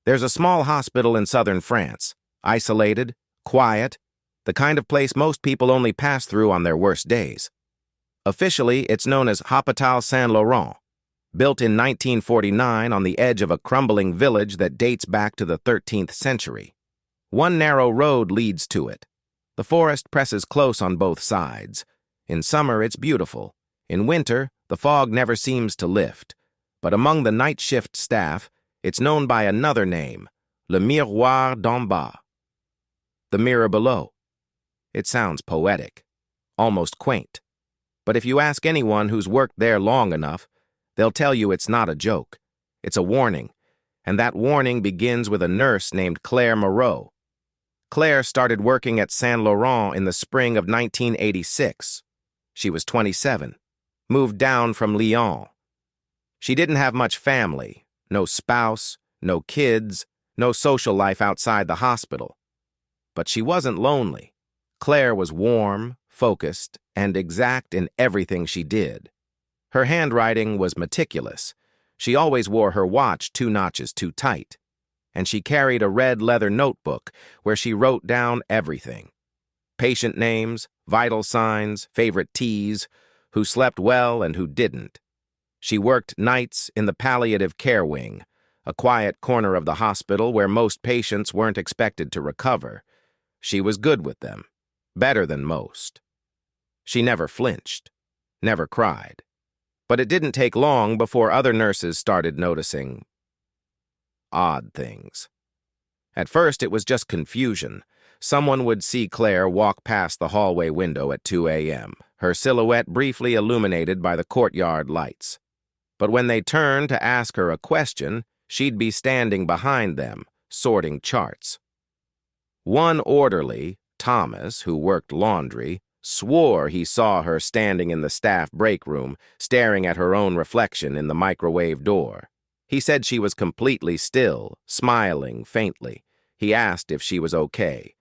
There's a small hospital in southern France, isolated, quiet, the kind of place most people only pass through on their worst days. Officially, it's known as Hôpital Saint-Laurent, built in 1949 on the edge of a crumbling village that dates back to the 13th century. One narrow road leads to it. The forest presses close on both sides. In summer, it's beautiful. In winter, the fog never seems to lift. But among the night shift staff, it's known by another name, le Miroir d'en bas, the mirror below. It sounds poetic, almost quaint. But if you ask anyone who's worked there long enough, they'll tell you it's not a joke. It's a warning, and that warning begins with a nurse named Claire Moreau. Claire started working at Saint-Laurent in the spring of 1986. She was 27, moved down from Lyon. She didn't have much family, no spouse, no kids, no social life outside the hospital. But she wasn't lonely. Claire was warm, focused, and exact in everything she did. Her handwriting was meticulous. She always wore her watch 2 notches too tight. And she carried a red leather notebook where she wrote down everything. Patient names, vital signs, favorite teas, who slept well and who didn't. She worked nights in the palliative care wing, a quiet corner of the hospital where most patients weren't expected to recover. She was good with them, better than most. She never flinched, never cried. But it didn't take long before other nurses started noticing odd things. At first, it was just confusion. Someone would see Claire walk past the hallway window at 2 a.m., her silhouette briefly illuminated by the courtyard lights. But when they turned to ask her a question, she'd be standing behind them, sorting charts. One orderly, Thomas, who worked laundry, swore he saw her standing in the staff break room, staring at her own reflection in the microwave door. He said she was completely still, smiling faintly. He asked if she was okay.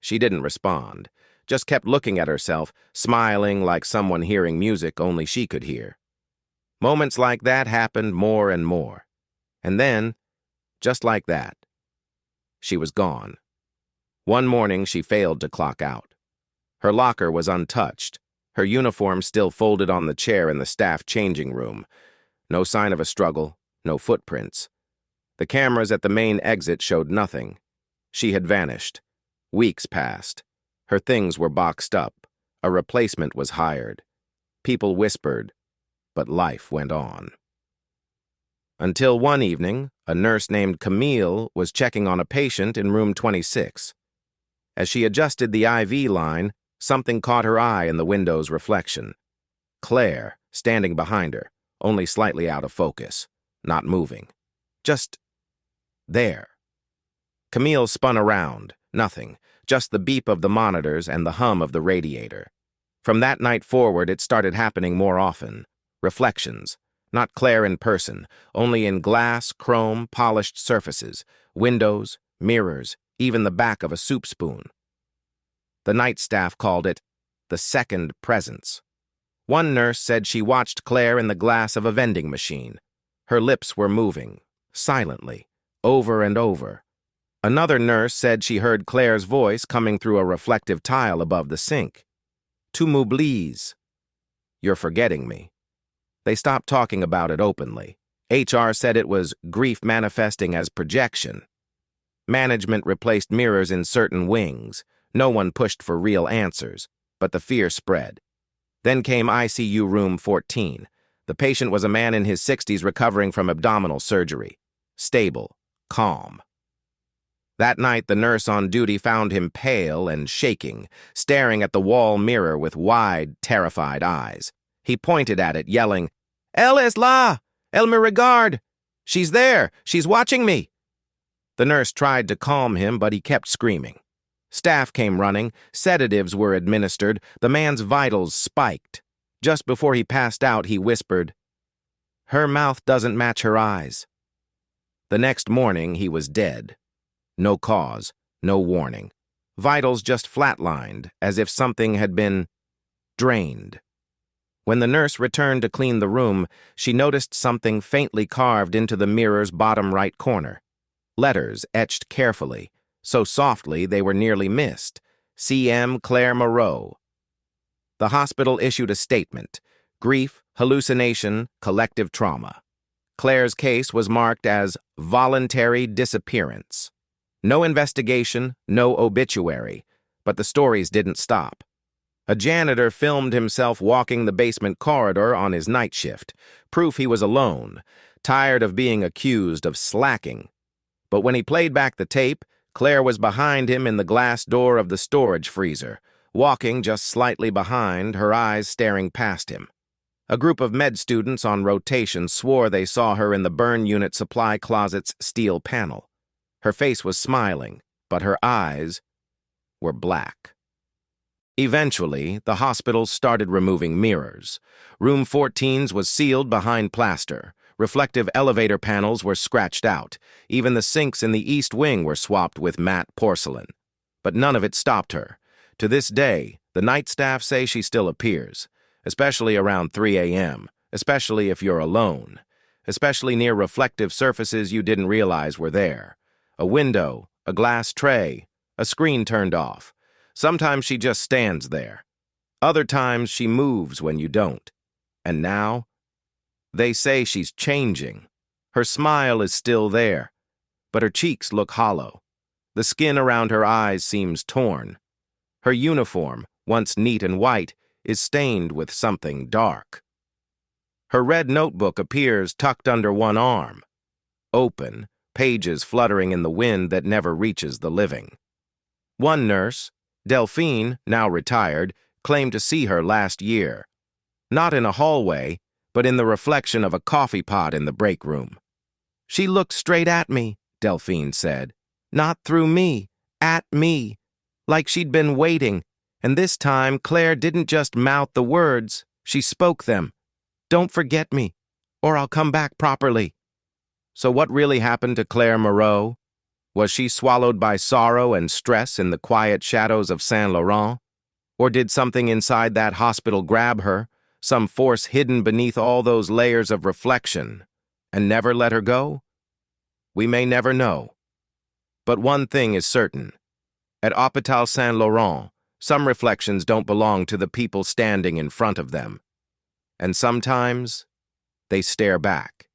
She didn't respond, just kept looking at herself, smiling like someone hearing music only she could hear. Moments like that happened more and more. And then, just like that, she was gone. One morning, she failed to clock out. Her locker was untouched, her uniform still folded on the chair in the staff changing room. No sign of a struggle, no footprints. The cameras at the main exit showed nothing. She had vanished. Weeks passed. Her things were boxed up. A replacement was hired. People whispered, but life went on. Until one evening, a nurse named Camille was checking on a patient in room 26. As she adjusted the IV line, something caught her eye in the window's reflection. Claire, standing behind her, only slightly out of focus, not moving. Just there. Camille spun around, nothing, just the beep of the monitors and the hum of the radiator. From that night forward, it started happening more often. Reflections, not Claire in person, only in glass, chrome, polished surfaces, windows, mirrors, even the back of a soup spoon. The night staff called it the second presence. One nurse said she watched Claire in the glass of a vending machine. Her lips were moving, silently, over and over. Another nurse said she heard Claire's voice coming through a reflective tile above the sink. Tu m'oublies. You're forgetting me. They stopped talking about it openly. HR said it was grief manifesting as projection. Management replaced mirrors in certain wings. No one pushed for real answers, but the fear spread. Then came ICU room 14. The patient was a man in his 60s recovering from abdominal surgery. Stable, calm. That night, the nurse on duty found him pale and shaking, staring at the wall mirror with wide, terrified eyes. He pointed at it, yelling, "Elle est là! Elle me regarde! She's there! She's watching me!" The nurse tried to calm him, but he kept screaming. Staff came running, sedatives were administered, the man's vitals spiked. Just before he passed out, he whispered, "Her mouth doesn't match her eyes." The next morning, he was dead. No cause, no warning. Vitals just flatlined, as if something had been drained. When the nurse returned to clean the room, she noticed something faintly carved into the mirror's bottom right corner. Letters etched carefully, so softly they were nearly missed. C.M. Claire Moreau. The hospital issued a statement: grief, hallucination, collective trauma. Claire's case was marked as voluntary disappearance. No investigation, no obituary, but the stories didn't stop. A janitor filmed himself walking the basement corridor on his night shift, proof he was alone, tired of being accused of slacking. But when he played back the tape, Claire was behind him in the glass door of the storage freezer, walking just slightly behind, her eyes staring past him. A group of med students on rotation swore they saw her in the burn unit supply closet's steel panel. Her face was smiling, but her eyes were black. Eventually, the hospital started removing mirrors. Room 14's was sealed behind plaster. Reflective elevator panels were scratched out. Even the sinks in the east wing were swapped with matte porcelain. But none of it stopped her. To this day, the night staff say she still appears, especially around 3 a.m., especially if you're alone, especially near reflective surfaces you didn't realize were there. A window, a glass tray, a screen turned off. Sometimes she just stands there. Other times she moves when you don't. And now, they say she's changing. Her smile is still there, but her cheeks look hollow. The skin around her eyes seems torn. Her uniform, once neat and white, is stained with something dark. Her red notebook appears tucked under one arm. Open, pages fluttering in the wind that never reaches the living. One nurse, Delphine, now retired, claimed to see her last year. Not in a hallway, but in the reflection of a coffee pot in the break room. "She looked straight at me," Delphine said. "Not through me, at me. Like she'd been waiting. And this time, Claire didn't just mouth the words, she spoke them. 'Don't forget me, or I'll come back properly.'" So what really happened to Claire Moreau? Was she swallowed by sorrow and stress in the quiet shadows of Saint-Laurent? Or did something inside that hospital grab her, some force hidden beneath all those layers of reflection, and never let her go? We may never know. But one thing is certain. At Hôpital Saint-Laurent, some reflections don't belong to the people standing in front of them. And sometimes, they stare back.